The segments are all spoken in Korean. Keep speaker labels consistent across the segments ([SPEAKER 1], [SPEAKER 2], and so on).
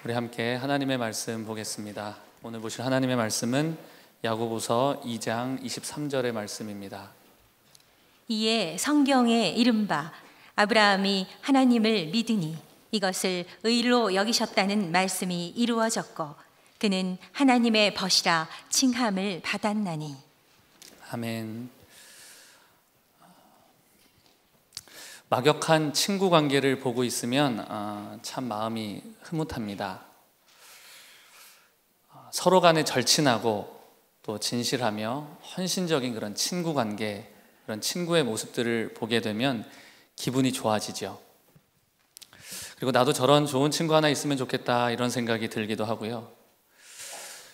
[SPEAKER 1] 우리 함께 하나님의 말씀 보겠습니다. 오늘 보실 하나님의 말씀은 야고보서 2장 23절의 말씀입니다.
[SPEAKER 2] 이에 성경에 이른바 아브라함이 하나님을 믿으니 이것을 의로 여기셨다는 말씀이 이루어졌고 그는 하나님의 벗이라 칭함을 받았나니.
[SPEAKER 1] 아멘. 막역한 친구 관계를 보고 있으면 참 마음이 흐뭇합니다. 서로 간에 절친하고 또 진실하며 헌신적인 그런 친구 관계, 그런 친구의 모습들을 보게 되면 기분이 좋아지죠. 그리고 나도 저런 좋은 친구 하나 있으면 좋겠다 이런 생각이 들기도 하고요.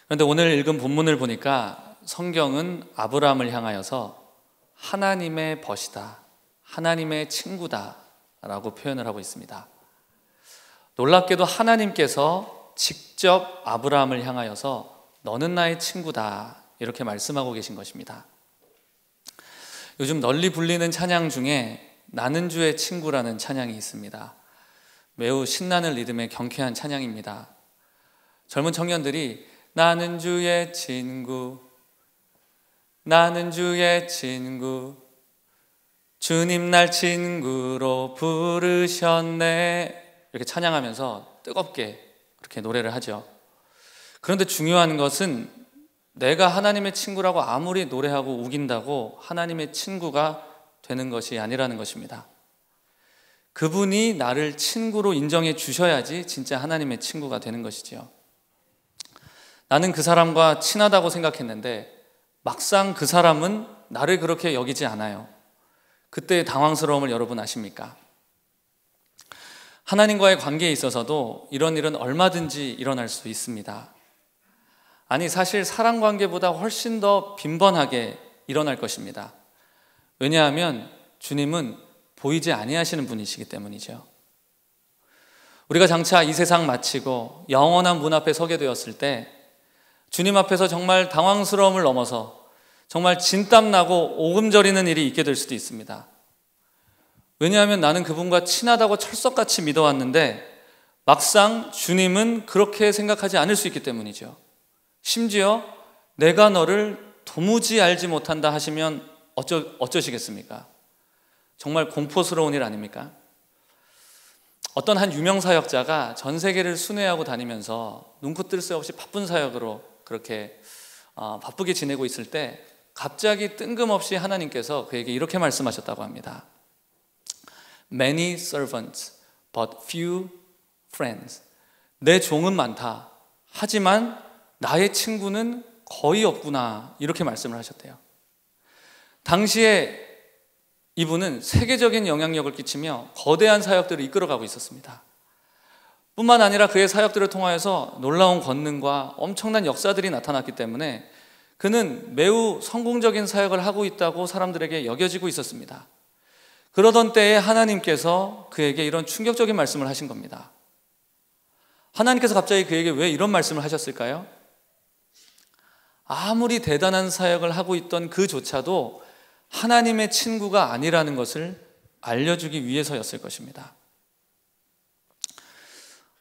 [SPEAKER 1] 그런데 오늘 읽은 본문을 보니까 성경은 아브라함을 향하여서 하나님의 벗이다, 하나님의 친구다 라고 표현을 하고 있습니다. 놀랍게도 하나님께서 직접 아브라함을 향하여서 너는 나의 친구다 이렇게 말씀하고 계신 것입니다. 요즘 널리 불리는 찬양 중에 나는 주의 친구라는 찬양이 있습니다. 매우 신나는 리듬의 경쾌한 찬양입니다. 젊은 청년들이 나는 주의 친구, 나는 주의 친구, 주님 날 친구로 부르셨네 이렇게 찬양하면서 뜨겁게 그렇게 노래를 하죠. 그런데 중요한 것은 내가 하나님의 친구라고 아무리 노래하고 우긴다고 하나님의 친구가 되는 것이 아니라는 것입니다. 그분이 나를 친구로 인정해 주셔야지 진짜 하나님의 친구가 되는 것이지요. 나는 그 사람과 친하다고 생각했는데 막상 그 사람은 나를 그렇게 여기지 않아요. 그때의 당황스러움을 여러분 아십니까? 하나님과의 관계에 있어서도 이런 일은 얼마든지 일어날 수 있습니다. 아니, 사실 사랑 관계보다 훨씬 더 빈번하게 일어날 것입니다. 왜냐하면 주님은 보이지 아니하시는 분이시기 때문이죠. 우리가 장차 이 세상 마치고 영원한 문 앞에 서게 되었을 때 주님 앞에서 정말 당황스러움을 넘어서 정말 진땀나고 오금저리는 일이 있게 될 수도 있습니다. 왜냐하면 나는 그분과 친하다고 철석같이 믿어왔는데 막상 주님은 그렇게 생각하지 않을 수 있기 때문이죠. 심지어 내가 너를 도무지 알지 못한다 하시면 어쩌시겠습니까? 정말 공포스러운 일 아닙니까? 어떤 한 유명 사역자가 전 세계를 순회하고 다니면서 눈코 뜰 새 없이 바쁜 사역으로 그렇게 바쁘게 지내고 있을 때 갑자기 뜬금없이 하나님께서 그에게 이렇게 말씀하셨다고 합니다. Many servants, but few friends. 내 종은 많다. 하지만 나의 친구는 거의 없구나. 이렇게 말씀을 하셨대요. 당시에 이분은 세계적인 영향력을 끼치며 거대한 사역들을 이끌어가고 있었습니다. 뿐만 아니라 그의 사역들을 통하여서 놀라운 권능과 엄청난 역사들이 나타났기 때문에 그는 매우 성공적인 사역을 하고 있다고 사람들에게 여겨지고 있었습니다. 그러던 때에 하나님께서 그에게 이런 충격적인 말씀을 하신 겁니다. 하나님께서 갑자기 그에게 왜 이런 말씀을 하셨을까요? 아무리 대단한 사역을 하고 있던 그조차도 하나님의 친구가 아니라는 것을 알려주기 위해서였을 것입니다.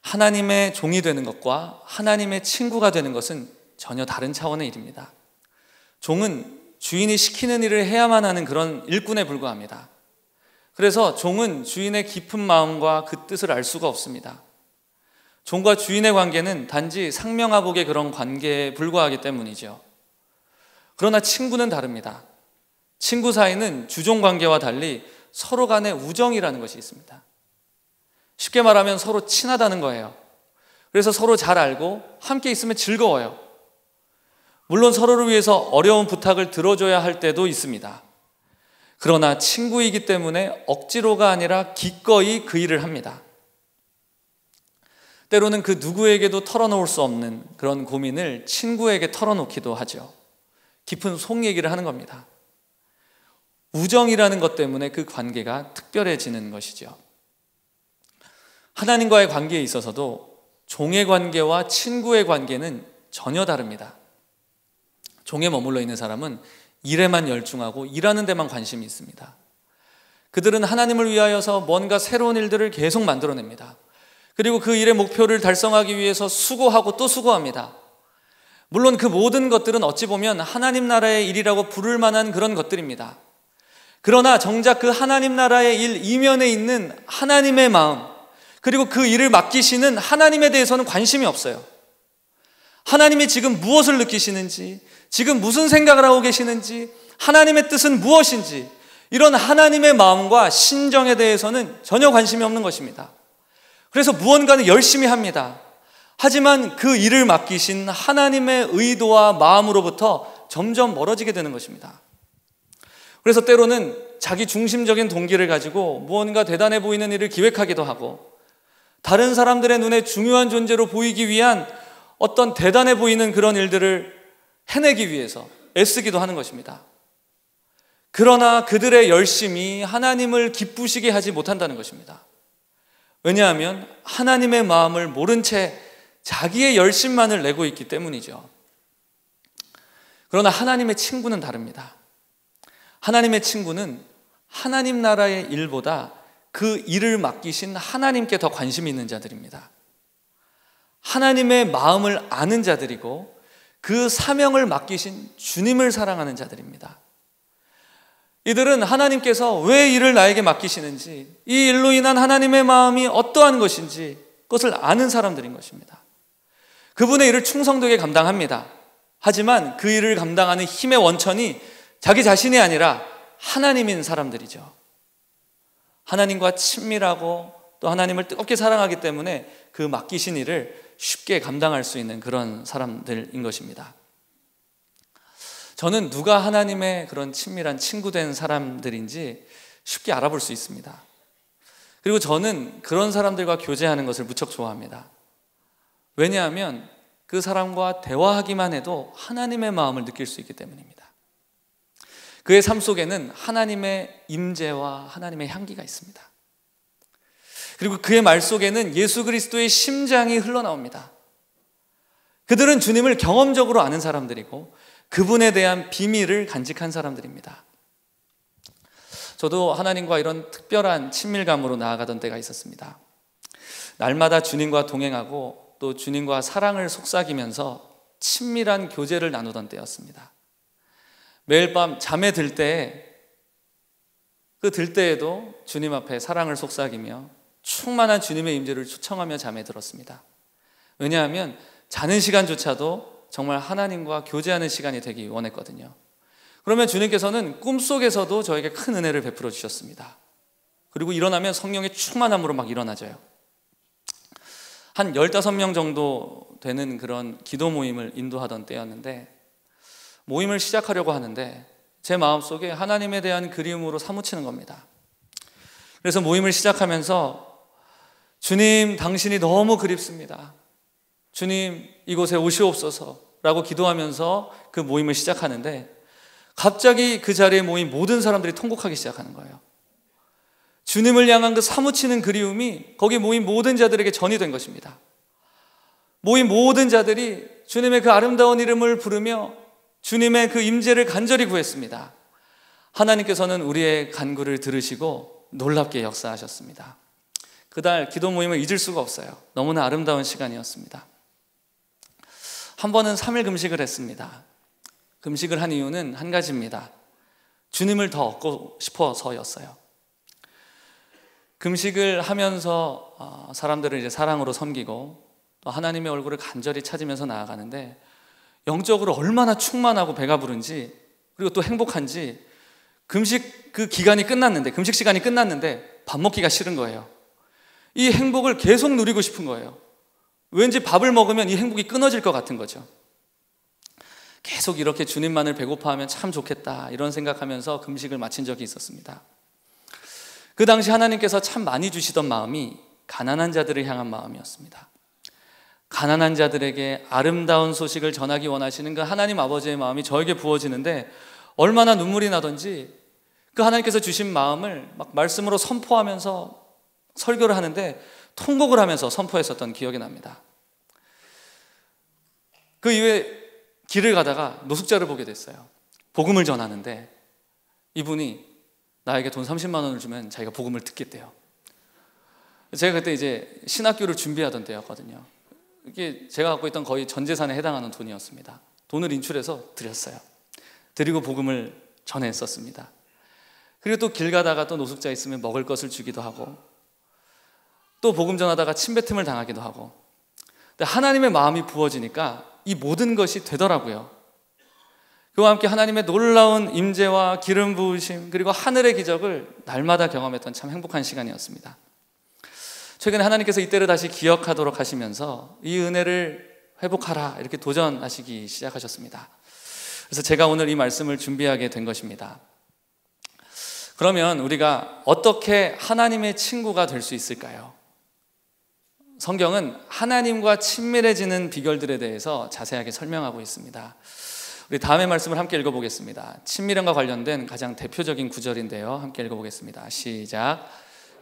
[SPEAKER 1] 하나님의 종이 되는 것과 하나님의 친구가 되는 것은 전혀 다른 차원의 일입니다. 종은 주인이 시키는 일을 해야만 하는 그런 일꾼에 불과합니다. 그래서 종은 주인의 깊은 마음과 그 뜻을 알 수가 없습니다. 종과 주인의 관계는 단지 상명하복의 그런 관계에 불과하기 때문이죠. 그러나 친구는 다릅니다. 친구 사이는 주종 관계와 달리 서로 간의 우정이라는 것이 있습니다. 쉽게 말하면 서로 친하다는 거예요. 그래서 서로 잘 알고 함께 있으면 즐거워요. 물론 서로를 위해서 어려운 부탁을 들어줘야 할 때도 있습니다. 그러나 친구이기 때문에 억지로가 아니라 기꺼이 그 일을 합니다. 때로는 그 누구에게도 털어놓을 수 없는 그런 고민을 친구에게 털어놓기도 하죠. 깊은 속 얘기를 하는 겁니다. 우정이라는 것 때문에 그 관계가 특별해지는 것이죠. 하나님과의 관계에 있어서도 종의 관계와 친구의 관계는 전혀 다릅니다. 종에 머물러 있는 사람은 일에만 열중하고 일하는 데만 관심이 있습니다. 그들은 하나님을 위하여서 뭔가 새로운 일들을 계속 만들어냅니다. 그리고 그 일의 목표를 달성하기 위해서 수고하고 또 수고합니다. 물론 그 모든 것들은 어찌 보면 하나님 나라의 일이라고 부를 만한 그런 것들입니다. 그러나 정작 그 하나님 나라의 일 이면에 있는 하나님의 마음, 그리고 그 일을 맡기시는 하나님에 대해서는 관심이 없어요. 하나님이 지금 무엇을 느끼시는지, 지금 무슨 생각을 하고 계시는지, 하나님의 뜻은 무엇인지, 이런 하나님의 마음과 신정에 대해서는 전혀 관심이 없는 것입니다. 그래서 무언가는 열심히 합니다. 하지만 그 일을 맡기신 하나님의 의도와 마음으로부터 점점 멀어지게 되는 것입니다. 그래서 때로는 자기 중심적인 동기를 가지고 무언가 대단해 보이는 일을 기획하기도 하고, 다른 사람들의 눈에 중요한 존재로 보이기 위한 어떤 대단해 보이는 그런 일들을 해내기 위해서 애쓰기도 하는 것입니다. 그러나 그들의 열심이 하나님을 기쁘시게 하지 못한다는 것입니다. 왜냐하면 하나님의 마음을 모른 채 자기의 열심만을 내고 있기 때문이죠. 그러나 하나님의 친구는 다릅니다. 하나님의 친구는 하나님 나라의 일보다 그 일을 맡기신 하나님께 더 관심이 있는 자들입니다. 하나님의 마음을 아는 자들이고 그 사명을 맡기신 주님을 사랑하는 자들입니다. 이들은 하나님께서 왜 일을 나에게 맡기시는지, 이 일로 인한 하나님의 마음이 어떠한 것인지 그것을 아는 사람들인 것입니다. 그분의 일을 충성되게 감당합니다. 하지만 그 일을 감당하는 힘의 원천이 자기 자신이 아니라 하나님인 사람들이죠. 하나님과 친밀하고 또 하나님을 뜨겁게 사랑하기 때문에 그 맡기신 일을 쉽게 감당할 수 있는 그런 사람들인 것입니다. 저는 누가 하나님의 그런 친밀한 친구 된 사람들인지 쉽게 알아볼 수 있습니다. 그리고 저는 그런 사람들과 교제하는 것을 무척 좋아합니다. 왜냐하면 그 사람과 대화하기만 해도 하나님의 마음을 느낄 수 있기 때문입니다. 그의 삶 속에는 하나님의 임재와 하나님의 향기가 있습니다. 그리고 그의 말 속에는 예수 그리스도의 심장이 흘러나옵니다. 그들은 주님을 경험적으로 아는 사람들이고 그분에 대한 비밀을 간직한 사람들입니다. 저도 하나님과 이런 특별한 친밀감으로 나아가던 때가 있었습니다. 날마다 주님과 동행하고 또 주님과 사랑을 속삭이면서 친밀한 교제를 나누던 때였습니다. 매일 밤 잠에 들 때에 때에도 주님 앞에 사랑을 속삭이며 충만한 주님의 임재를 초청하며 잠에 들었습니다. 왜냐하면 자는 시간조차도 정말 하나님과 교제하는 시간이 되기 원했거든요. 그러면 주님께서는 꿈속에서도 저에게 큰 은혜를 베풀어 주셨습니다. 그리고 일어나면 성령의 충만함으로 막 일어나져요. 한 15명 정도 되는 그런 기도 모임을 인도하던 때였는데, 모임을 시작하려고 하는데 제 마음속에 하나님에 대한 그리움으로 사무치는 겁니다. 그래서 모임을 시작하면서 주님, 당신이 너무 그립습니다. 주님, 이곳에 오시옵소서 라고 기도하면서 그 모임을 시작하는데, 갑자기 그 자리에 모인 모든 사람들이 통곡하기 시작하는 거예요. 주님을 향한 그 사무치는 그리움이 거기 모인 모든 자들에게 전이 된 것입니다. 모인 모든 자들이 주님의 그 아름다운 이름을 부르며 주님의 그 임재를 간절히 구했습니다. 하나님께서는 우리의 간구를 들으시고 놀랍게 역사하셨습니다. 그날 기도 모임을 잊을 수가 없어요. 너무나 아름다운 시간이었습니다. 한 번은 3일 금식을 했습니다. 금식을 한 이유는 한 가지입니다. 주님을 더 얻고 싶어서였어요. 금식을 하면서 사람들을 이제 사랑으로 섬기고 또 하나님의 얼굴을 간절히 찾으면서 나아가는데, 영적으로 얼마나 충만하고 배가 부른지, 그리고 또 행복한지, 금식 그 기간이 끝났는데, 금식 시간이 끝났는데 밥 먹기가 싫은 거예요. 이 행복을 계속 누리고 싶은 거예요. 왠지 밥을 먹으면 이 행복이 끊어질 것 같은 거죠. 계속 이렇게 주님만을 배고파하면 참 좋겠다, 이런 생각하면서 금식을 마친 적이 있었습니다. 그 당시 하나님께서 참 많이 주시던 마음이 가난한 자들을 향한 마음이었습니다. 가난한 자들에게 아름다운 소식을 전하기 원하시는 그 하나님 아버지의 마음이 저에게 부어지는데, 얼마나 눈물이 나던지 그 하나님께서 주신 마음을 막 말씀으로 선포하면서 설교를 하는데 통곡을 하면서 선포했었던 기억이 납니다. 그 이후에 길을 가다가 노숙자를 보게 됐어요. 복음을 전하는데 이분이 나에게 돈 30만 원을 주면 자기가 복음을 듣겠대요. 제가 그때 이제 신학교를 준비하던 때였거든요. 이게 제가 갖고 있던 거의 전 재산에 해당하는 돈이었습니다. 돈을 인출해서 드렸어요. 드리고 복음을 전했었습니다. 그리고 또 길 가다가 또 노숙자 있으면 먹을 것을 주기도 하고, 또 복음 전하다가 침뱉음을 당하기도 하고. 근데 하나님의 마음이 부어지니까 이 모든 것이 되더라고요. 그와 함께 하나님의 놀라운 임재와 기름 부으심, 그리고 하늘의 기적을 날마다 경험했던 참 행복한 시간이었습니다. 최근에 하나님께서 이때를 다시 기억하도록 하시면서 이 은혜를 회복하라 이렇게 도전하시기 시작하셨습니다. 그래서 제가 오늘 이 말씀을 준비하게 된 것입니다. 그러면 우리가 어떻게 하나님의 친구가 될 수 있을까요? 성경은 하나님과 친밀해지는 비결들에 대해서 자세하게 설명하고 있습니다. 우리 다음의 말씀을 함께 읽어보겠습니다. 친밀함과 관련된 가장 대표적인 구절인데요, 함께 읽어보겠습니다. 시작.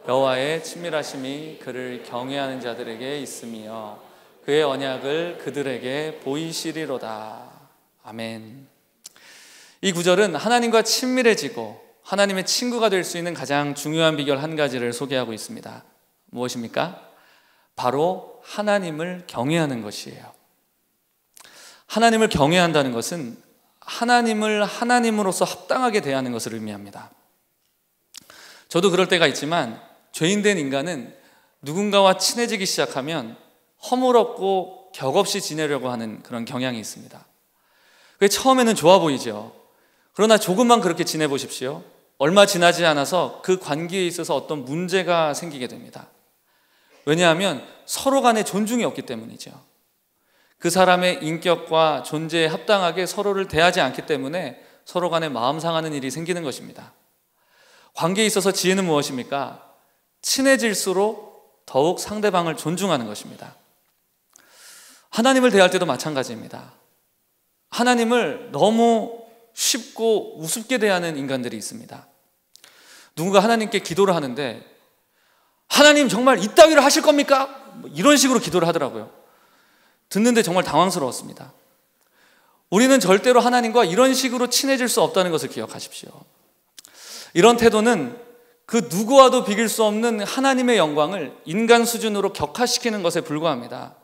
[SPEAKER 1] 여호와의 친밀하심이 그를 경외하는 자들에게 있으며 그의 언약을 그들에게 보이시리로다. 아멘. 이 구절은 하나님과 친밀해지고 하나님의 친구가 될 수 있는 가장 중요한 비결 한 가지를 소개하고 있습니다. 무엇입니까? 바로 하나님을 경외하는 것이에요. 하나님을 경외한다는 것은 하나님을 하나님으로서 합당하게 대하는 것을 의미합니다. 저도 그럴 때가 있지만 죄인된 인간은 누군가와 친해지기 시작하면 허물없고 격없이 지내려고 하는 그런 경향이 있습니다. 그게 처음에는 좋아 보이죠. 그러나 조금만 그렇게 지내보십시오. 얼마 지나지 않아서 그 관계에 있어서 어떤 문제가 생기게 됩니다. 왜냐하면 서로 간에 존중이 없기 때문이죠. 그 사람의 인격과 존재에 합당하게 서로를 대하지 않기 때문에 서로 간에 마음 상하는 일이 생기는 것입니다. 관계에 있어서 지혜는 무엇입니까? 친해질수록 더욱 상대방을 존중하는 것입니다. 하나님을 대할 때도 마찬가지입니다. 하나님을 너무 쉽고 우습게 대하는 인간들이 있습니다. 누군가 하나님께 기도를 하는데 하나님 정말 이따위를 하실 겁니까? 이런 식으로 기도를 하더라고요. 듣는데 정말 당황스러웠습니다. 우리는 절대로 하나님과 이런 식으로 친해질 수 없다는 것을 기억하십시오. 이런 태도는 그 누구와도 비길 수 없는 하나님의 영광을 인간 수준으로 격화시키는 것에 불과합니다.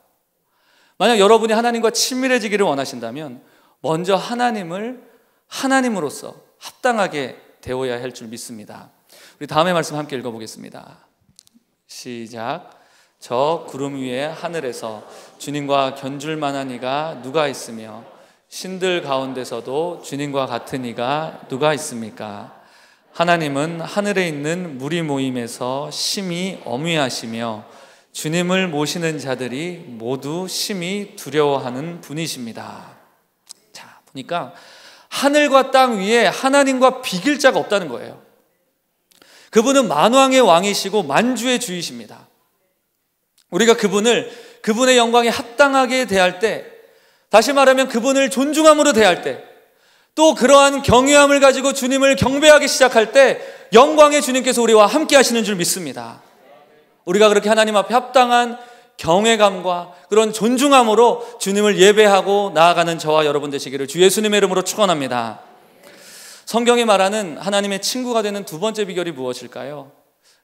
[SPEAKER 1] 만약 여러분이 하나님과 친밀해지기를 원하신다면 먼저 하나님을 하나님으로서 합당하게 대해야 할 줄 믿습니다. 우리 다음의 말씀 함께 읽어보겠습니다. 시작. 저 구름 위에 하늘에서 주님과 견줄 만한 이가 누가 있으며 신들 가운데서도 주님과 같은 이가 누가 있습니까? 하나님은 하늘에 있는 무리 모임에서 심히 엄위하시며 주님을 모시는 자들이 모두 심히 두려워하는 분이십니다. 자, 보니까 하늘과 땅 위에 하나님과 비길 자가 없다는 거예요. 그분은 만왕의 왕이시고 만주의 주이십니다. 우리가 그분의 영광에 합당하게 대할 때, 다시 말하면 그분을 존중함으로 대할 때, 또 그러한 경외함을 가지고 주님을 경배하기 시작할 때 영광의 주님께서 우리와 함께 하시는 줄 믿습니다. 우리가 그렇게 하나님 앞에 합당한 경외감과 그런 존중함으로 주님을 예배하고 나아가는 저와 여러분 되시기를 주 예수님의 이름으로 축원합니다. 성경이 말하는 하나님의 친구가 되는 두 번째 비결이 무엇일까요?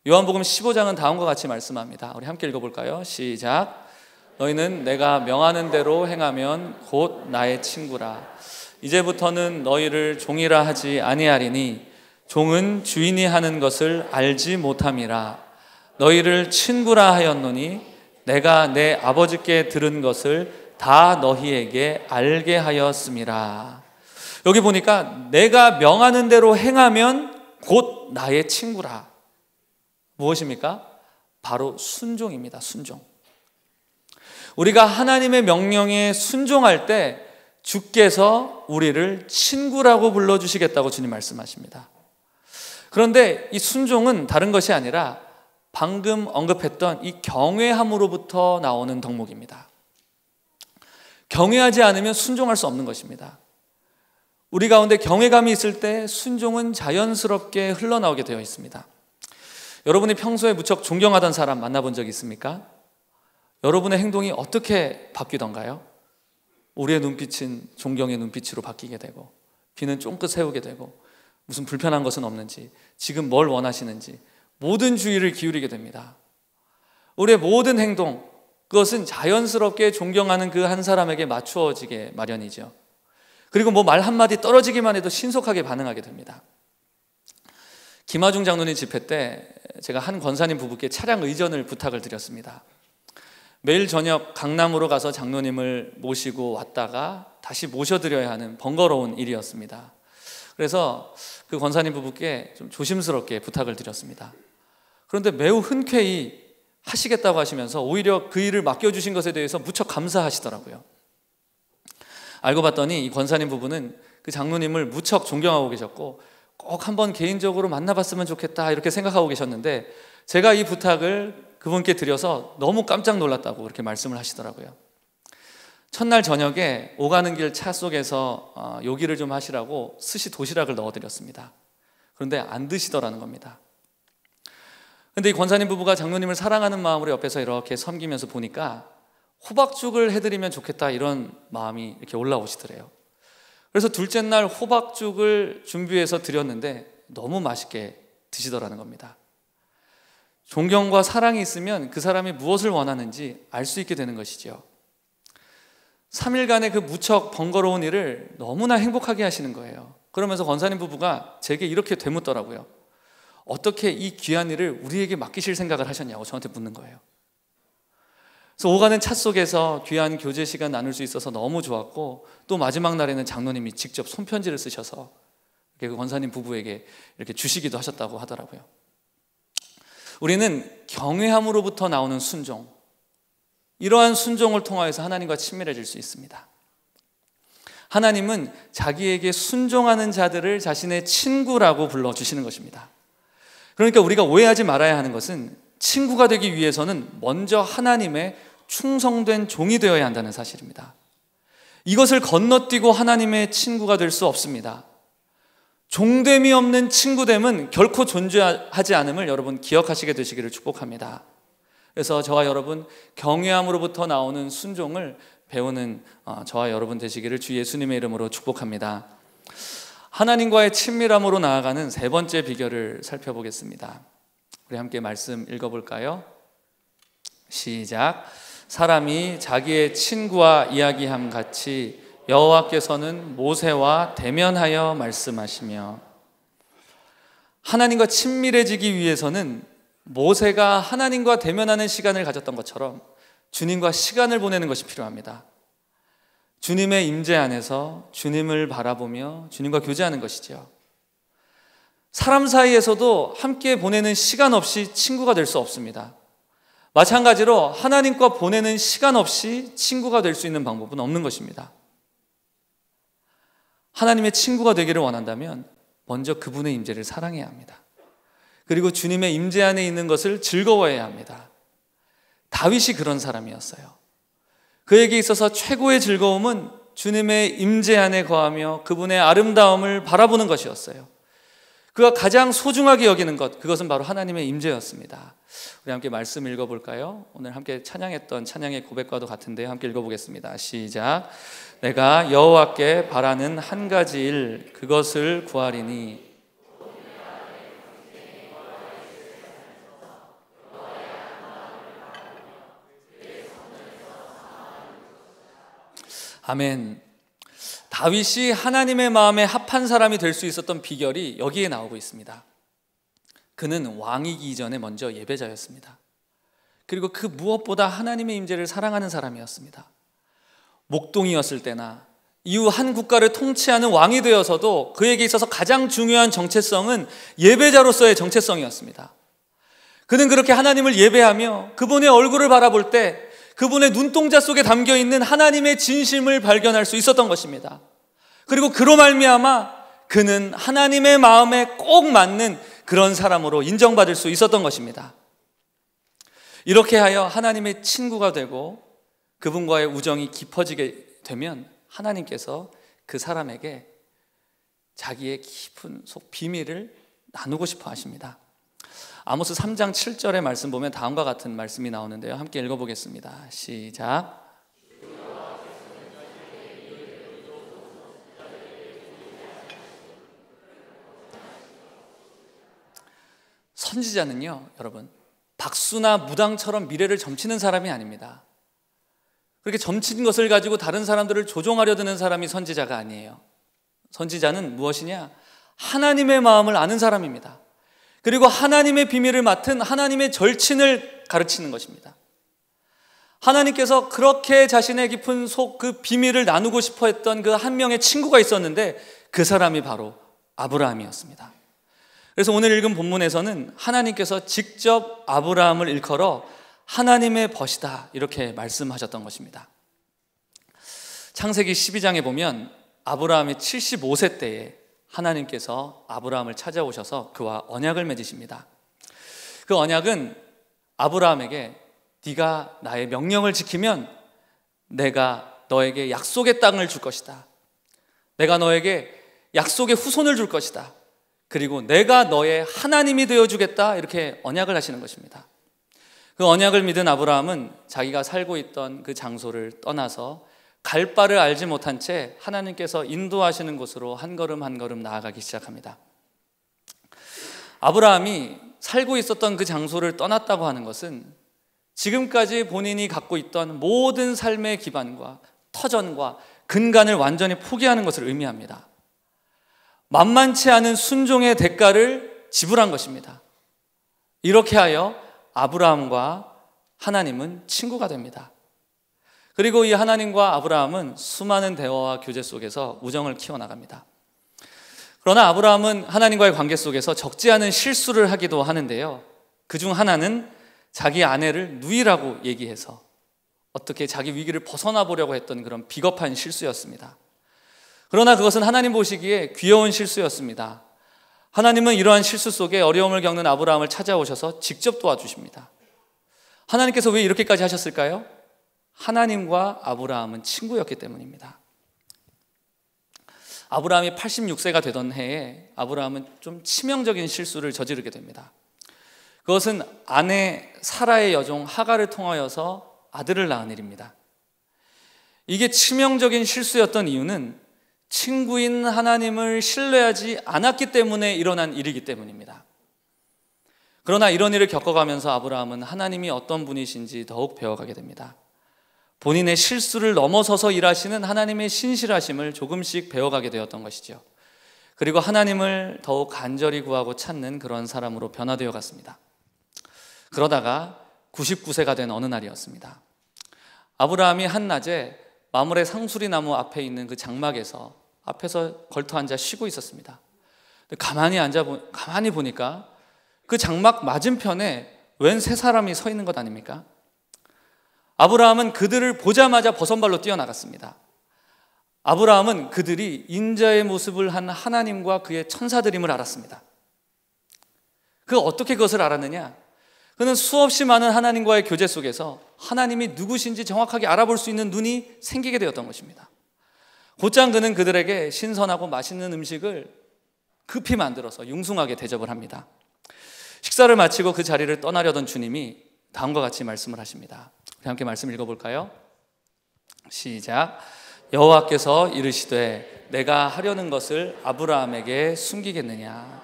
[SPEAKER 1] 요한복음 15장은 다음과 같이 말씀합니다. 우리 함께 읽어볼까요? 시작. 너희는 내가 명하는 대로 행하면 곧 나의 친구라. 이제부터는 너희를 종이라 하지 아니하리니 종은 주인이 하는 것을 알지 못함이라. 너희를 친구라 하였노니 내가 내 아버지께 들은 것을 다 너희에게 알게 하였음이라. 여기 보니까 내가 명하는 대로 행하면 곧 나의 친구라. 무엇입니까? 바로 순종입니다. 순종. 우리가 하나님의 명령에 순종할 때 주께서 우리를 친구라고 불러주시겠다고 주님 말씀하십니다. 그런데 이 순종은 다른 것이 아니라 방금 언급했던 이 경외함으로부터 나오는 덕목입니다. 경외하지 않으면 순종할 수 없는 것입니다. 우리 가운데 경외감이 있을 때 순종은 자연스럽게 흘러나오게 되어 있습니다. 여러분이 평소에 무척 존경하던 사람 만나본 적 있습니까? 여러분의 행동이 어떻게 바뀌던가요? 우리의 눈빛은 존경의 눈빛으로 바뀌게 되고, 귀는 쫑긋 세우게 되고, 무슨 불편한 것은 없는지, 지금 뭘 원하시는지 모든 주의를 기울이게 됩니다. 우리의 모든 행동, 그것은 자연스럽게 존경하는 그 한 사람에게 맞추어지게 마련이죠. 그리고 뭐 말 한마디 떨어지기만 해도 신속하게 반응하게 됩니다. 김하중 장로님 집회 때 제가 한 권사님 부부께 차량 의전을 부탁을 드렸습니다. 매일 저녁 강남으로 가서 장로님을 모시고 왔다가 다시 모셔드려야 하는 번거로운 일이었습니다. 그래서 그 권사님 부부께 좀 조심스럽게 부탁을 드렸습니다. 그런데 매우 흔쾌히 하시겠다고 하시면서 오히려 그 일을 맡겨주신 것에 대해서 무척 감사하시더라고요. 알고 봤더니 이 권사님 부부는 그 장로님을 무척 존경하고 계셨고 꼭 한번 개인적으로 만나봤으면 좋겠다 이렇게 생각하고 계셨는데, 제가 이 부탁을 그분께 드려서 너무 깜짝 놀랐다고 그렇게 말씀을 하시더라고요. 첫날 저녁에 오가는 길 차 속에서 요기를 좀 하시라고 스시 도시락을 넣어드렸습니다. 그런데 안 드시더라는 겁니다. 그런데 이 권사님 부부가 장로님을 사랑하는 마음으로 옆에서 이렇게 섬기면서 보니까 호박죽을 해드리면 좋겠다 이런 마음이 이렇게 올라오시더래요. 그래서 둘째 날 호박죽을 준비해서 드렸는데 너무 맛있게 드시더라는 겁니다. 존경과 사랑이 있으면 그 사람이 무엇을 원하는지 알 수 있게 되는 것이죠. 3일간의 그 무척 번거로운 일을 너무나 행복하게 하시는 거예요. 그러면서 권사님 부부가 제게 이렇게 되묻더라고요. 어떻게 이 귀한 일을 우리에게 맡기실 생각을 하셨냐고 저한테 묻는 거예요. 그래서 오가는 차 속에서 귀한 교제 시간 나눌 수 있어서 너무 좋았고, 또 마지막 날에는 장로님이 직접 손편지를 쓰셔서 그 권사님 부부에게 이렇게 주시기도 하셨다고 하더라고요. 우리는 경외함으로부터 나오는 순종, 이러한 순종을 통하여서 하나님과 친밀해질 수 있습니다. 하나님은 자기에게 순종하는 자들을 자신의 친구라고 불러주시는 것입니다. 그러니까 우리가 오해하지 말아야 하는 것은 친구가 되기 위해서는 먼저 하나님의 충성된 종이 되어야 한다는 사실입니다. 이것을 건너뛰고 하나님의 친구가 될 수 없습니다. 종됨이 없는 친구됨은 결코 존재하지 않음을 여러분 기억하시게 되시기를 축복합니다. 그래서 저와 여러분 경외함으로부터 나오는 순종을 배우는 저와 여러분 되시기를 주 예수님의 이름으로 축복합니다. 하나님과의 친밀함으로 나아가는 세 번째 비결을 살펴보겠습니다. 우리 함께 말씀 읽어볼까요? 시작. 사람이 자기의 친구와 이야기함 같이 여호와께서는 모세와 대면하여 말씀하시며, 하나님과 친밀해지기 위해서는 모세가 하나님과 대면하는 시간을 가졌던 것처럼 주님과 시간을 보내는 것이 필요합니다. 주님의 임재 안에서 주님을 바라보며 주님과 교제하는 것이죠. 사람 사이에서도 함께 보내는 시간 없이 친구가 될 수 없습니다. 마찬가지로 하나님과 보내는 시간 없이 친구가 될 수 있는 방법은 없는 것입니다. 하나님의 친구가 되기를 원한다면 먼저 그분의 임재를 사랑해야 합니다. 그리고 주님의 임재 안에 있는 것을 즐거워해야 합니다. 다윗이 그런 사람이었어요. 그에게 있어서 최고의 즐거움은 주님의 임재 안에 거하며 그분의 아름다움을 바라보는 것이었어요. 그가 가장 소중하게 여기는 것, 그것은 바로 하나님의 임재였습니다. 우리 함께 말씀 읽어볼까요? 오늘 함께 찬양했던 찬양의 고백과도 같은데요. 함께 읽어보겠습니다. 시작. 내가 여호와께 바라는 한 가지 일, 그것을 구하리니. 아멘. 다윗이 하나님의 마음에 합한 사람이 될 수 있었던 비결이 여기에 나오고 있습니다. 그는 왕이기 이전에 먼저 예배자였습니다. 그리고 그 무엇보다 하나님의 임재를 사랑하는 사람이었습니다. 목동이었을 때나 이후 한 국가를 통치하는 왕이 되어서도 그에게 있어서 가장 중요한 정체성은 예배자로서의 정체성이었습니다. 그는 그렇게 하나님을 예배하며 그분의 얼굴을 바라볼 때 그분의 눈동자 속에 담겨있는 하나님의 진심을 발견할 수 있었던 것입니다. 그리고 그로 말미암아 그는 하나님의 마음에 꼭 맞는 그런 사람으로 인정받을 수 있었던 것입니다. 이렇게 하여 하나님의 친구가 되고 그분과의 우정이 깊어지게 되면 하나님께서 그 사람에게 자기의 깊은 속 비밀을 나누고 싶어 하십니다. 아모스 3장 7절의 말씀 보면 다음과 같은 말씀이 나오는데요. 함께 읽어보겠습니다. 시작. 선지자는요, 여러분, 박수나 무당처럼 미래를 점치는 사람이 아닙니다. 그렇게 점친 것을 가지고 다른 사람들을 조종하려 드는 사람이 선지자가 아니에요. 선지자는 무엇이냐? 하나님의 마음을 아는 사람입니다. 그리고 하나님의 비밀을 맡은 하나님의 절친을 가르치는 것입니다. 하나님께서 그렇게 자신의 깊은 속 그 비밀을 나누고 싶어 했던 그 한 명의 친구가 있었는데 그 사람이 바로 아브라함이었습니다. 그래서 오늘 읽은 본문에서는 하나님께서 직접 아브라함을 일컬어 하나님의 벗이다 이렇게 말씀하셨던 것입니다. 창세기 12장에 보면 아브라함이 75세 때에 하나님께서 아브라함을 찾아오셔서 그와 언약을 맺으십니다. 그 언약은 아브라함에게 네가 나의 명령을 지키면 내가 너에게 약속의 땅을 줄 것이다. 내가 너에게 약속의 후손을 줄 것이다. 그리고 내가 너의 하나님이 되어주겠다 이렇게 언약을 하시는 것입니다. 그 언약을 믿은 아브라함은 자기가 살고 있던 그 장소를 떠나서 갈 바를 알지 못한 채 하나님께서 인도하시는 곳으로 한 걸음 한 걸음 나아가기 시작합니다. 아브라함이 살고 있었던 그 장소를 떠났다고 하는 것은 지금까지 본인이 갖고 있던 모든 삶의 기반과 터전과 근간을 완전히 포기하는 것을 의미합니다. 만만치 않은 순종의 대가를 지불한 것입니다. 이렇게 하여 아브라함과 하나님은 친구가 됩니다. 그리고 이 하나님과 아브라함은 수많은 대화와 교제 속에서 우정을 키워나갑니다. 그러나 아브라함은 하나님과의 관계 속에서 적지 않은 실수를 하기도 하는데요. 그중 하나는 자기 아내를 누이라고 얘기해서 어떻게 자기 위기를 벗어나 보려고 했던 그런 비겁한 실수였습니다. 그러나 그것은 하나님 보시기에 귀여운 실수였습니다. 하나님은 이러한 실수 속에 어려움을 겪는 아브라함을 찾아오셔서 직접 도와주십니다. 하나님께서 왜 이렇게까지 하셨을까요? 하나님과 아브라함은 친구였기 때문입니다. 아브라함이 86세가 되던 해에 아브라함은 좀 치명적인 실수를 저지르게 됩니다. 그것은 아내 사라의 여종 하갈을 통하여서 아들을 낳은 일입니다. 이게 치명적인 실수였던 이유는 친구인 하나님을 신뢰하지 않았기 때문에 일어난 일이기 때문입니다. 그러나 이런 일을 겪어가면서 아브라함은 하나님이 어떤 분이신지 더욱 배워가게 됩니다. 본인의 실수를 넘어서서 일하시는 하나님의 신실하심을 조금씩 배워가게 되었던 것이죠. 그리고 하나님을 더욱 간절히 구하고 찾는 그런 사람으로 변화되어 갔습니다. 그러다가 99세가 된 어느 날이었습니다. 아브라함이 한낮에 마므레 상수리 나무 앞에 있는 그 장막에서 앞에서 걸터 앉아 쉬고 있었습니다. 가만히 보니까 그 장막 맞은편에 웬 세 사람이 서 있는 것 아닙니까? 아브라함은 그들을 보자마자 버선발로 뛰어나갔습니다. 아브라함은 그들이 인자의 모습을 한 하나님과 그의 천사들임을 알았습니다. 어떻게 그것을 알았느냐? 그는 수없이 많은 하나님과의 교제 속에서 하나님이 누구신지 정확하게 알아볼 수 있는 눈이 생기게 되었던 것입니다. 곧장 그는 그들에게 신선하고 맛있는 음식을 급히 만들어서 융숭하게 대접을 합니다. 식사를 마치고 그 자리를 떠나려던 주님이 다음과 같이 말씀을 하십니다. 우리 함께 말씀 읽어볼까요? 시작. 여호와께서 이르시되 내가 하려는 것을 아브라함에게 숨기겠느냐.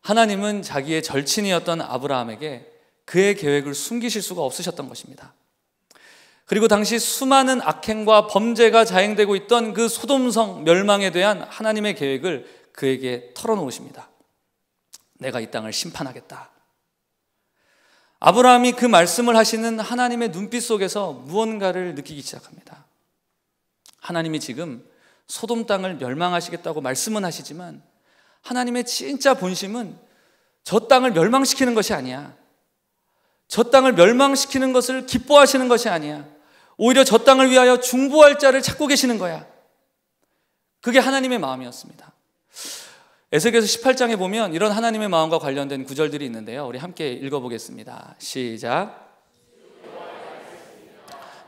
[SPEAKER 1] 하나님은 자기의 절친이었던 아브라함에게 그의 계획을 숨기실 수가 없으셨던 것입니다. 그리고 당시 수많은 악행과 범죄가 자행되고 있던 그 소돔성 멸망에 대한 하나님의 계획을 그에게 털어놓으십니다. 내가 이 땅을 심판하겠다. 아브라함이 그 말씀을 하시는 하나님의 눈빛 속에서 무언가를 느끼기 시작합니다. 하나님이 지금 소돔 땅을 멸망하시겠다고 말씀은 하시지만 하나님의 진짜 본심은 저 땅을 멸망시키는 것이 아니야. 저 땅을 멸망시키는 것을 기뻐하시는 것이 아니야. 오히려 저 땅을 위하여 중보할 자를 찾고 계시는 거야. 그게 하나님의 마음이었습니다. 에스겔서 18장에 보면 이런 하나님의 마음과 관련된 구절들이 있는데요. 우리 함께 읽어보겠습니다. 시작.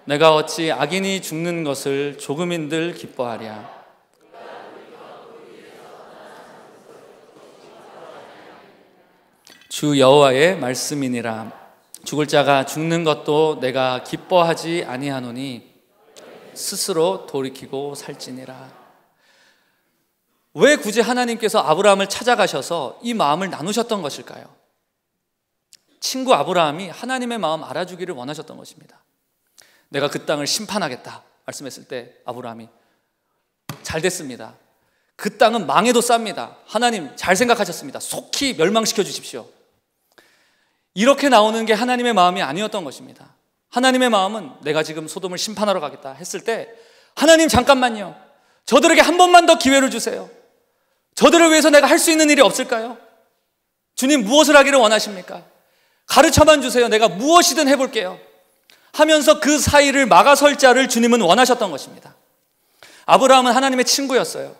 [SPEAKER 1] 내가 어찌 악인이 죽는 것을 조금인들 기뻐하랴. 주 여호와의 말씀이니라. 죽을 자가 죽는 것도 내가 기뻐하지 아니하노니 스스로 돌이키고 살지니라. 왜 굳이 하나님께서 아브라함을 찾아가셔서 이 마음을 나누셨던 것일까요? 친구 아브라함이 하나님의 마음 알아주기를 원하셨던 것입니다. 내가 그 땅을 심판하겠다 말씀했을 때 아브라함이 잘 됐습니다. 그 땅은 망해도 쌉니다. 하나님 잘 생각하셨습니다. 속히 멸망시켜 주십시오. 이렇게 나오는 게 하나님의 마음이 아니었던 것입니다. 하나님의 마음은 내가 지금 소돔을 심판하러 가겠다 했을 때 하나님 잠깐만요. 저들에게 한 번만 더 기회를 주세요. 저들을 위해서 내가 할 수 있는 일이 없을까요? 주님 무엇을 하기를 원하십니까? 가르쳐만 주세요. 내가 무엇이든 해볼게요. 하면서 그 사이를 막아설 자를 주님은 원하셨던 것입니다. 아브라함은 하나님의 친구였어요.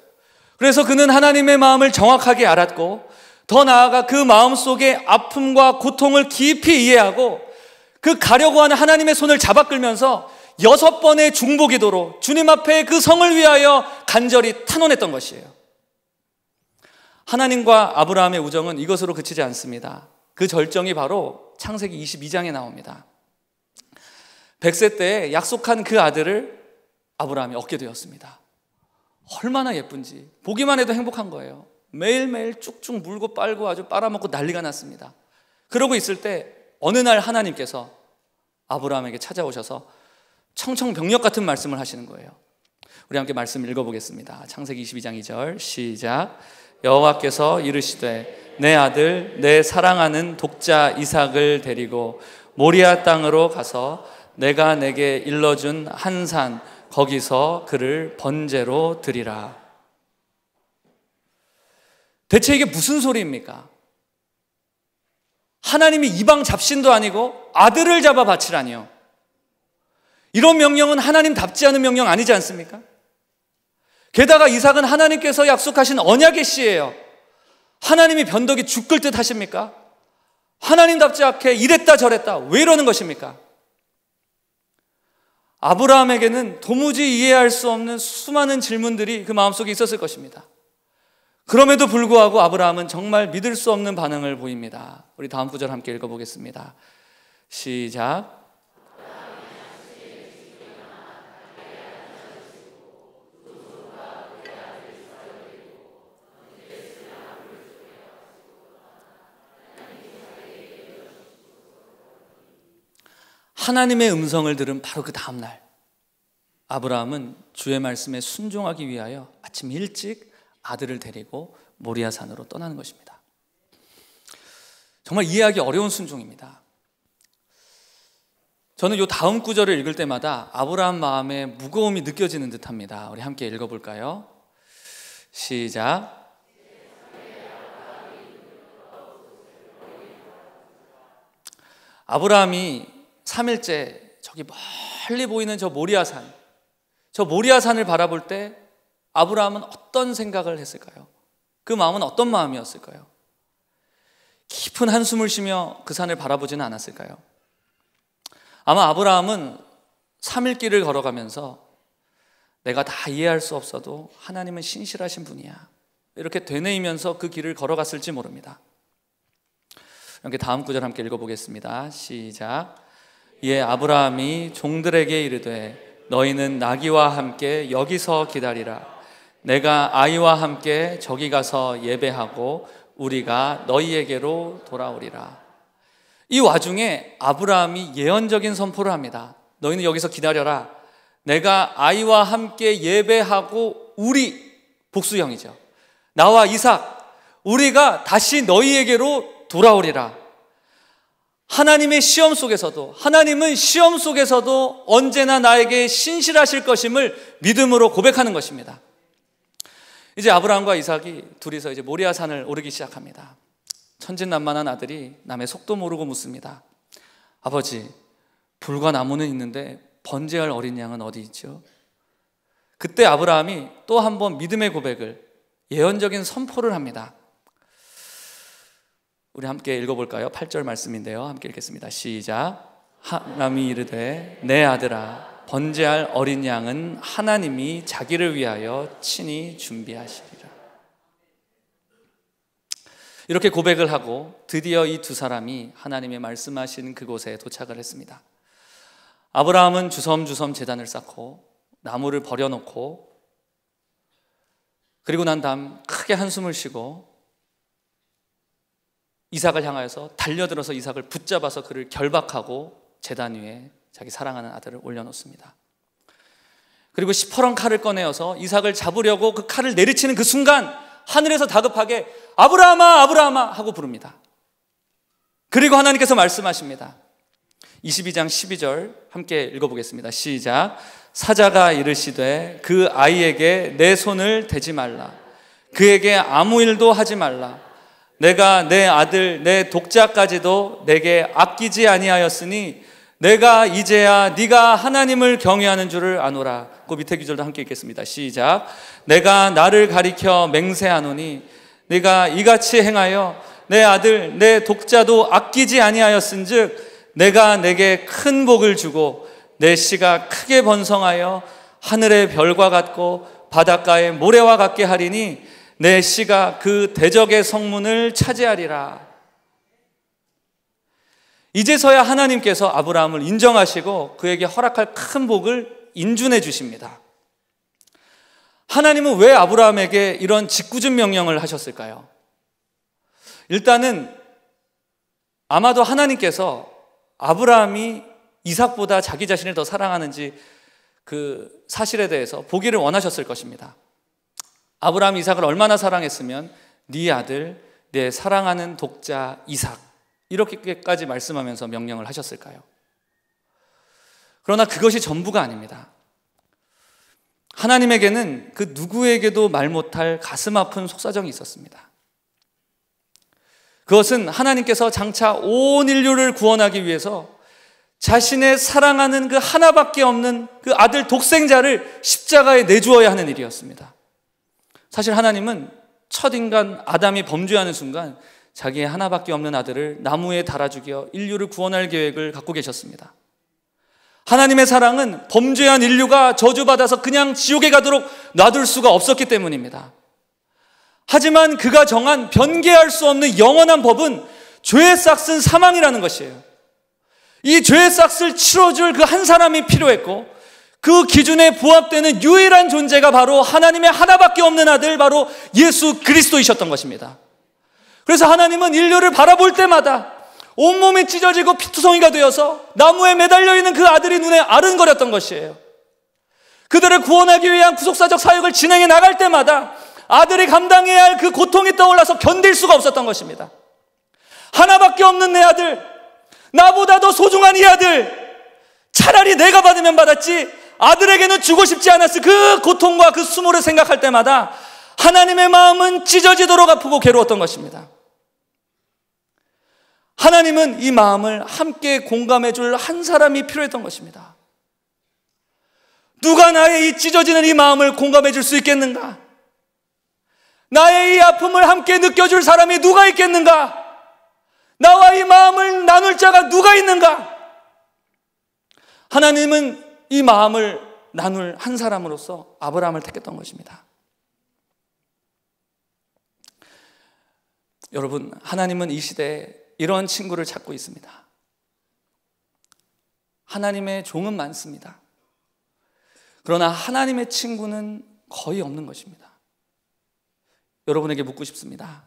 [SPEAKER 1] 그래서 그는 하나님의 마음을 정확하게 알았고 더 나아가 그 마음 속의 아픔과 고통을 깊이 이해하고 그 가려고 하는 하나님의 손을 잡아 끌면서 6번의 중보기도로 주님 앞에 그 성을 위하여 간절히 탄원했던 것이에요. 하나님과 아브라함의 우정은 이것으로 그치지 않습니다. 그 절정이 바로 창세기 22장에 나옵니다. 100세 때 약속한 그 아들을 아브라함이 얻게 되었습니다. 얼마나 예쁜지 보기만 해도 행복한 거예요. 매일매일 쭉쭉 물고 빨고 아주 빨아먹고 난리가 났습니다. 그러고 있을 때 어느 날 하나님께서 아브라함에게 찾아오셔서 청청병력 같은 말씀을 하시는 거예요. 우리 함께 말씀 읽어보겠습니다. 창세기 22장 2절 시작. 여호와께서 이르시되 내 아들 내 사랑하는 독자 이삭을 데리고 모리아 땅으로 가서 내가 내게 일러준 한 산 거기서 그를 번제로 드리라. 대체 이게 무슨 소리입니까? 하나님이 이방 잡신도 아니고 아들을 잡아 바치라니요. 이런 명령은 하나님답지 않은 명령 아니지 않습니까? 게다가 이삭은 하나님께서 약속하신 언약의 씨예요. 하나님이 변덕이 죽을 듯 하십니까? 하나님답지 않게 이랬다 저랬다 왜 이러는 것입니까? 아브라함에게는 도무지 이해할 수 없는 수많은 질문들이 그 마음속에 있었을 것입니다. 그럼에도 불구하고 아브라함은 정말 믿을 수 없는 반응을 보입니다. 우리 다음 구절 함께 읽어보겠습니다. 시작. 하나님의 음성을 들은 바로 그 다음날 아브라함은 주의 말씀에 순종하기 위하여 아침 일찍 아들을 데리고 모리아 산으로 떠나는 것입니다. 정말 이해하기 어려운 순종입니다. 저는 이 다음 구절을 읽을 때마다 아브라함 마음에 무거움이 느껴지는 듯합니다. 우리 함께 읽어볼까요? 시작. 아브라함이 3일째 저기 멀리 보이는 저 모리아산, 저 모리아산을 바라볼 때 아브라함은 어떤 생각을 했을까요? 그 마음은 어떤 마음이었을까요? 깊은 한숨을 쉬며 그 산을 바라보지는 않았을까요? 아마 아브라함은 3일 길을 걸어가면서 내가 다 이해할 수 없어도 하나님은 신실하신 분이야 이렇게 되뇌이면서 그 길을 걸어갔을지 모릅니다. 이렇게 다음 구절 함께 읽어보겠습니다. 시작. 이에 아브라함이 종들에게 이르되 너희는 나귀와 함께 여기서 기다리라. 내가 아이와 함께 저기 가서 예배하고 우리가 너희에게로 돌아오리라. 이 와중에 아브라함이 예언적인 선포를 합니다. 너희는 여기서 기다려라. 내가 아이와 함께 예배하고 우리 복수형이죠. 나와 이삭 우리가 다시 너희에게로 돌아오리라. 하나님의 시험 속에서도 하나님은 시험 속에서도 언제나 나에게 신실하실 것임을 믿음으로 고백하는 것입니다. 이제 아브라함과 이삭이 둘이서 이제 모리아 산을 오르기 시작합니다. 천진난만한 아들이 남의 속도 모르고 묻습니다. 아버지, 불과 나무는 있는데 번제할 어린 양은 어디 있죠? 그때 아브라함이 또 한 번 믿음의 고백을 예언적인 선포를 합니다. 우리 함께 읽어볼까요? 8절 말씀인데요. 함께 읽겠습니다. 시작. 하나님이 이르되 내 아들아 번제할 어린 양은 하나님이 자기를 위하여 친히 준비하시리라. 이렇게 고백을 하고 드디어 이 두 사람이 하나님의 말씀하신 그곳에 도착을 했습니다. 아브라함은 주섬주섬 제단을 쌓고 나무를 버려놓고 그리고 난 다음 크게 한숨을 쉬고 이삭을 향하여서 달려들어서 이삭을 붙잡아서 그를 결박하고 제단 위에 자기 사랑하는 아들을 올려놓습니다. 그리고 시퍼런 칼을 꺼내어서 이삭을 잡으려고 그 칼을 내리치는 그 순간 하늘에서 다급하게 아브라함아 아브라함아 하고 부릅니다. 그리고 하나님께서 말씀하십니다. 22장 12절 함께 읽어보겠습니다. 시작. 사자가 이르시되 그 아이에게 내 손을 대지 말라. 그에게 아무 일도 하지 말라. 내가 내 아들 내 독자까지도 내게 아끼지 아니하였으니 내가 이제야 네가 하나님을 경외하는 줄을 아노라. 그 밑에 구절도 함께 읽겠습니다. 시작. 내가 나를 가리켜 맹세하노니 네가 이같이 행하여 내 아들 내 독자도 아끼지 아니하였은즉 내가 내게 큰 복을 주고 내 씨가 크게 번성하여 하늘의 별과 같고 바닷가의 모래와 같게 하리니 내 씨가 그 대적의 성문을 차지하리라. 이제서야 하나님께서 아브라함을 인정하시고 그에게 허락할 큰 복을 인준해 주십니다. 하나님은 왜 아브라함에게 이런 짓궂은 명령을 하셨을까요? 일단은 아마도 하나님께서 아브라함이 이삭보다 자기 자신을 더 사랑하는지 그 사실에 대해서 보기를 원하셨을 것입니다. 아브라함이 이삭을 얼마나 사랑했으면 네 아들, 내 사랑하는 독자 이삭 이렇게까지 말씀하면서 명령을 하셨을까요? 그러나 그것이 전부가 아닙니다. 하나님에게는 그 누구에게도 말 못할 가슴 아픈 속사정이 있었습니다. 그것은 하나님께서 장차 온 인류를 구원하기 위해서 자신의 사랑하는 그 하나밖에 없는 그 아들 독생자를 십자가에 내주어야 하는 일이었습니다. 사실 하나님은 첫 인간 아담이 범죄하는 순간 자기의 하나밖에 없는 아들을 나무에 달아 죽여 인류를 구원할 계획을 갖고 계셨습니다. 하나님의 사랑은 범죄한 인류가 저주받아서 그냥 지옥에 가도록 놔둘 수가 없었기 때문입니다. 하지만 그가 정한 변개할 수 없는 영원한 법은 죄의 싹은 사망이라는 것이에요. 이 죄의 싹을 치러줄 그 한 사람이 필요했고 그 기준에 부합되는 유일한 존재가 바로 하나님의 하나밖에 없는 아들 바로 예수 그리스도이셨던 것입니다. 그래서 하나님은 인류를 바라볼 때마다 온몸이 찢어지고 피투성이가 되어서 나무에 매달려 있는 그 아들이 눈에 아른거렸던 것이에요. 그들을 구원하기 위한 구속사적 사역을 진행해 나갈 때마다 아들이 감당해야 할 그 고통이 떠올라서 견딜 수가 없었던 것입니다. 하나밖에 없는 내 아들, 나보다 더 소중한 이 아들, 차라리 내가 받으면 받았지 아들에게는 주고 싶지 않았을 그 고통과 그 수모를 생각할 때마다 하나님의 마음은 찢어지도록 아프고 괴로웠던 것입니다. 하나님은 이 마음을 함께 공감해 줄 한 사람이 필요했던 것입니다. 누가 나의 이 찢어지는 이 마음을 공감해 줄 수 있겠는가? 나의 이 아픔을 함께 느껴줄 사람이 누가 있겠는가? 나와 이 마음을 나눌 자가 누가 있는가? 하나님은 이 마음을 나눌 한 사람으로서 아브라함을 택했던 것입니다. 여러분, 하나님은 이 시대에 이런 친구를 찾고 있습니다. 하나님의 종은 많습니다. 그러나 하나님의 친구는 거의 없는 것입니다. 여러분에게 묻고 싶습니다.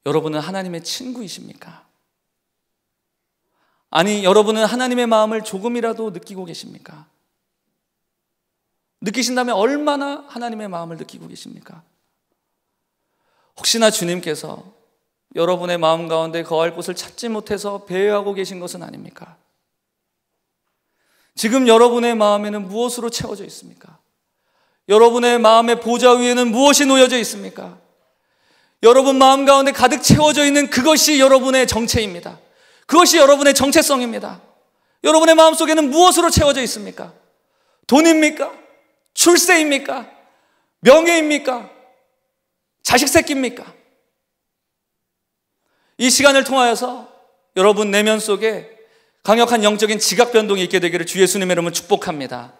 [SPEAKER 1] 여러분은 하나님의 친구이십니까? 아니, 여러분은 하나님의 마음을 조금이라도 느끼고 계십니까? 느끼신다면 얼마나 하나님의 마음을 느끼고 계십니까? 혹시나 주님께서 여러분의 마음 가운데 거할 곳을 찾지 못해서 배회하고 계신 것은 아닙니까? 지금 여러분의 마음에는 무엇으로 채워져 있습니까? 여러분의 마음의 보좌 위에는 무엇이 놓여져 있습니까? 여러분 마음 가운데 가득 채워져 있는 그것이 여러분의 정체입니다. 그것이 여러분의 정체성입니다. 여러분의 마음속에는 무엇으로 채워져 있습니까? 돈입니까? 출세입니까? 명예입니까? 자식 새끼입니까? 이 시간을 통하여서 여러분 내면 속에 강력한 영적인 지각 변동이 있게 되기를 주 예수님의 이름으로 축복합니다.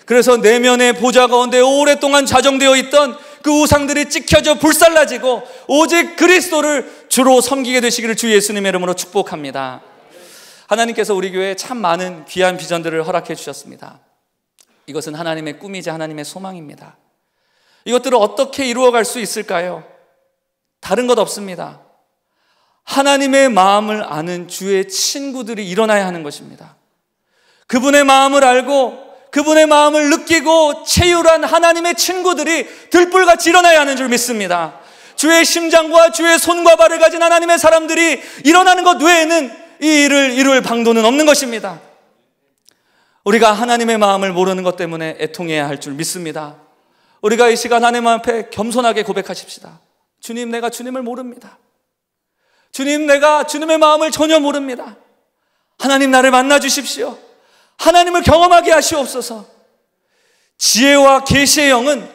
[SPEAKER 1] 그래서 내면의 보좌 가운데 오랫동안 좌정되어 있던 그 우상들이 찍혀져 불살라지고 오직 그리스도를 주로 섬기게 되시기를 주 예수님의 이름으로 축복합니다. 하나님께서 우리 교회에 참 많은 귀한 비전들을 허락해 주셨습니다. 이것은 하나님의 꿈이자 하나님의 소망입니다. 이것들을 어떻게 이루어갈 수 있을까요? 다른 것 없습니다. 하나님의 마음을 아는 주의 친구들이 일어나야 하는 것입니다. 그분의 마음을 알고 그분의 마음을 느끼고 체휼한 하나님의 친구들이 들불같이 일어나야 하는 줄 믿습니다. 주의 심장과 주의 손과 발을 가진 하나님의 사람들이 일어나는 것 외에는 이 일을 이룰 방도는 없는 것입니다. 우리가 하나님의 마음을 모르는 것 때문에 애통해야 할 줄 믿습니다. 우리가 이 시간 하나님 앞에 겸손하게 고백하십시다. 주님, 내가 주님을 모릅니다. 주님, 내가 주님의 마음을 전혀 모릅니다. 하나님, 나를 만나 주십시오. 하나님을 경험하게 하시옵소서. 지혜와 계시의 영은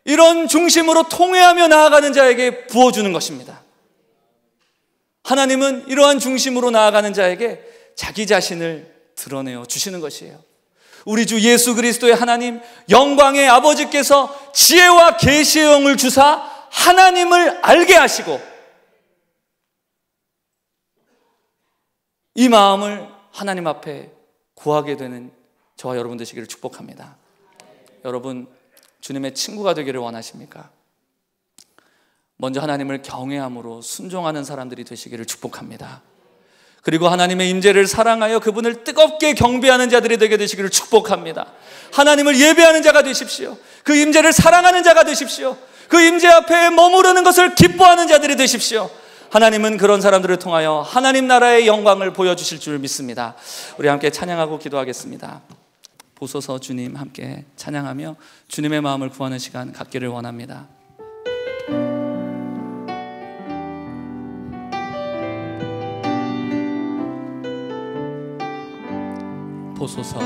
[SPEAKER 1] 이런 중심으로 통회하며 나아가는 자에게 부어주는 것입니다. 하나님은 이러한 중심으로 나아가는 자에게 자기 자신을 드러내어 주시는 것이에요. 우리 주 예수 그리스도의 하나님, 영광의 아버지께서 지혜와 계시의 영을 주사 하나님을 알게 하시고 이 마음을 하나님 앞에 구하게 되는 저와 여러분 되시기를 축복합니다. 여러분, 주님의 친구가 되기를 원하십니까? 먼저 하나님을 경외함으로 순종하는 사람들이 되시기를 축복합니다. 그리고 하나님의 임재를 사랑하여 그분을 뜨겁게 경배하는 자들이 되게 되시기를 축복합니다. 하나님을 예배하는 자가 되십시오. 그 임재를 사랑하는 자가 되십시오. 그 임재 앞에 머무르는 것을 기뻐하는 자들이 되십시오. 하나님은 그런 사람들을 통하여 하나님 나라의 영광을 보여주실 줄 믿습니다. 우리 함께 찬양하고 기도하겠습니다. 보소서 주님, 함께 찬양하며 주님의 마음을 구하는 시간 갖기를 원합니다. 보소서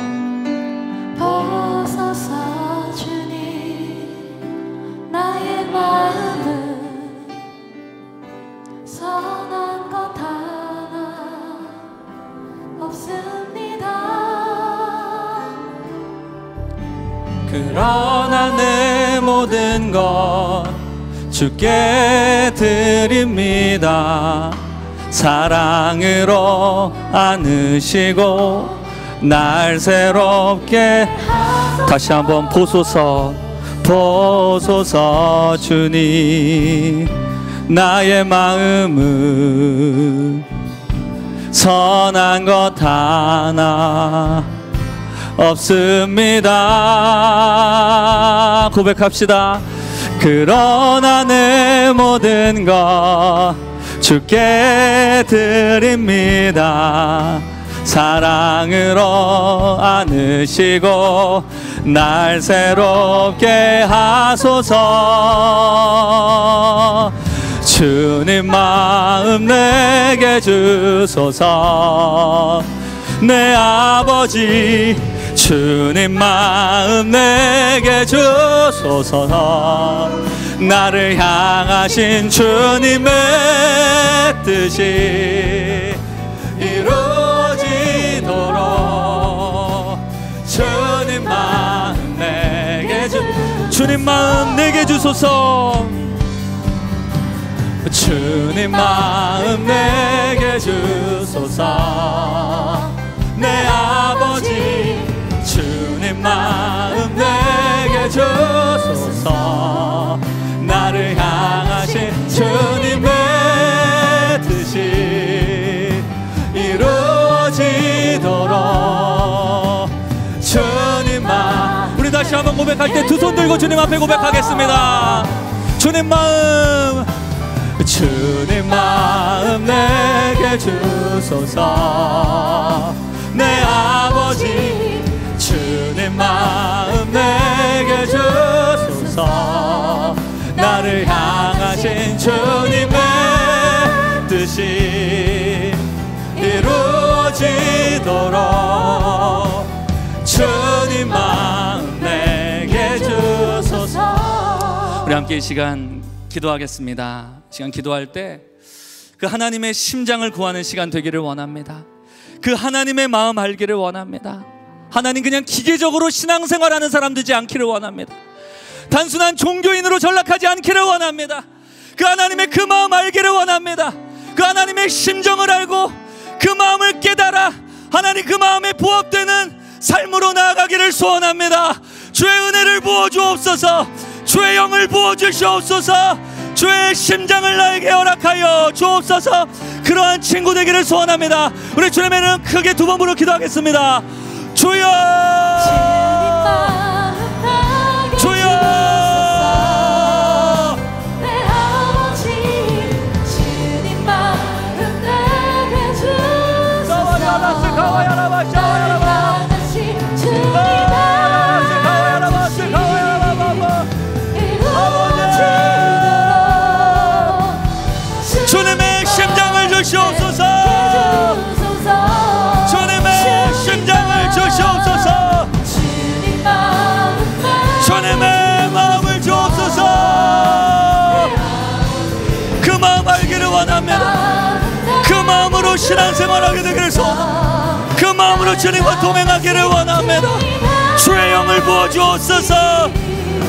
[SPEAKER 3] 보소서 주님, 나의 마음은 선한 것 하나 없습니다.
[SPEAKER 1] 그러나 내 모든 것 주께 드립니다. 사랑으로 안으시고 날 새롭게 다시 한번 보소서 보소서 주님, 나의 마음은 선한 것 하나 없습니다. 고백합시다. 그러나 내 모든 것 주께 드립니다. 사랑으로 안으시고 날 새롭게 하소서. 주님 마음 내게 주소서. 내 아버지 주님 마음 내게 주소서. 나를 향하신 주님의 뜻이 이루어지도록 주님 마음 내게 주님 마음 내게 주소서. 주님 마음 내게 주소서. 내 아버지 주님 마음 내게 주소서. 나를 향하신 주님의 뜻이 이루어지도록 주님 마음. 우리 다시 한번 고백할 때 두 손 들고 주님 앞에 고백하겠습니다. 주님 마음 주님 마음 내게 주소서. 내 아버지 주님 마음 내게 주소서. 나를 향하신 주님의 뜻이 이루어지도록 주님 마음 내게 주소서. 우리 함께 이 시간 기도하겠습니다. 이 시간 기도할 때 그 하나님의 심장을 구하는 시간 되기를 원합니다. 그 하나님의 마음 알기를 원합니다. 하나님 그냥 기계적으로 신앙생활하는 사람 되지 않기를 원합니다. 단순한 종교인으로 전락하지 않기를 원합니다. 그 하나님의 그 마음 알기를 원합니다. 그 하나님의 심정을 알고 그 마음을 깨달아 하나님 그 마음에 부합되는 삶으로 나아가기를 소원합니다. 주의 은혜를 부어주옵소서. 주의 영을 부어주시옵소서.
[SPEAKER 4] 주의 심장을 나에게 허락하여 주옵소서. 그러한 친구 되기를 소원합니다. 우리 주님의 이름 크게 두 번 부르 기도하겠습니다. 주여, 주여.
[SPEAKER 3] 내 아버지 주님 마음 내게 주소서. 나를 향하신 주님
[SPEAKER 4] 주님의 심장을 주시옵소서. 주님의 심장을 주시옵소서. 주님의 마음을 주옵소서. 그 마음 알기를 원합니다. 그 마음으로 신앙생활하게 되기를 소원합니다. 그 마음으로 주님과 동행하기를 원합니다. 주의 영을 부어주옵소서.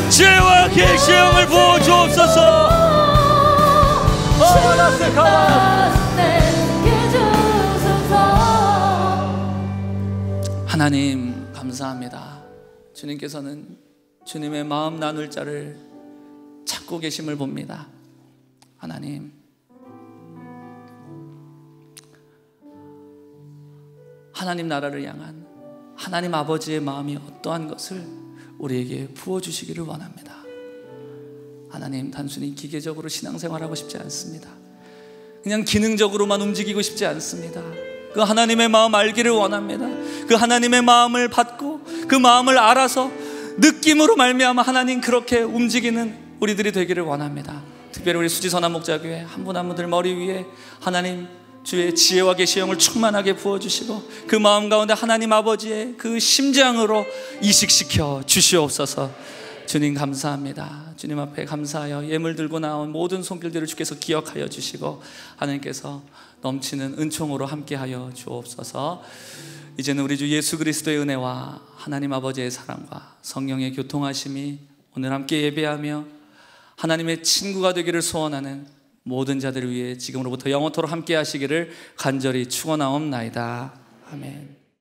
[SPEAKER 4] 지혜와 계시의 영을 부어주옵소서.
[SPEAKER 1] 하나님 감사합니다. 주님께서는 주님의 마음 나눌 자를 찾고 계심을 봅니다. 하나님, 하나님 나라를 향한 하나님 아버지의 마음이 어떠한 것을 우리에게 부어주시기를 원합니다. 하나님, 단순히 기계적으로 신앙생활하고 싶지 않습니다. 그냥 기능적으로만 움직이고 싶지 않습니다. 그 하나님의 마음 알기를 원합니다. 그 하나님의 마음을 받고 그 마음을 알아서 느낌으로 말미암아 하나님 그렇게 움직이는 우리들이 되기를 원합니다. 특별히 우리 수지선한 목자교회 한 분 한 분들 머리 위에 하나님 주의 지혜와 계시의 영을 충만하게 부어주시고 그 마음 가운데 하나님 아버지의 그 심장으로 이식시켜 주시옵소서. 주님 감사합니다. 주님 앞에 감사하여 예물 들고 나온 모든 손길들을 주께서 기억하여 주시고 하나님께서 넘치는 은총으로 함께하여 주옵소서. 이제는 우리 주 예수 그리스도의 은혜와 하나님 아버지의 사랑과 성령의 교통하심이 오늘 함께 예배하며 하나님의 친구가 되기를 소원하는 모든 자들을 위해 지금으로부터 영원토록 함께 하시기를 간절히 축원하옵나이다. 아멘.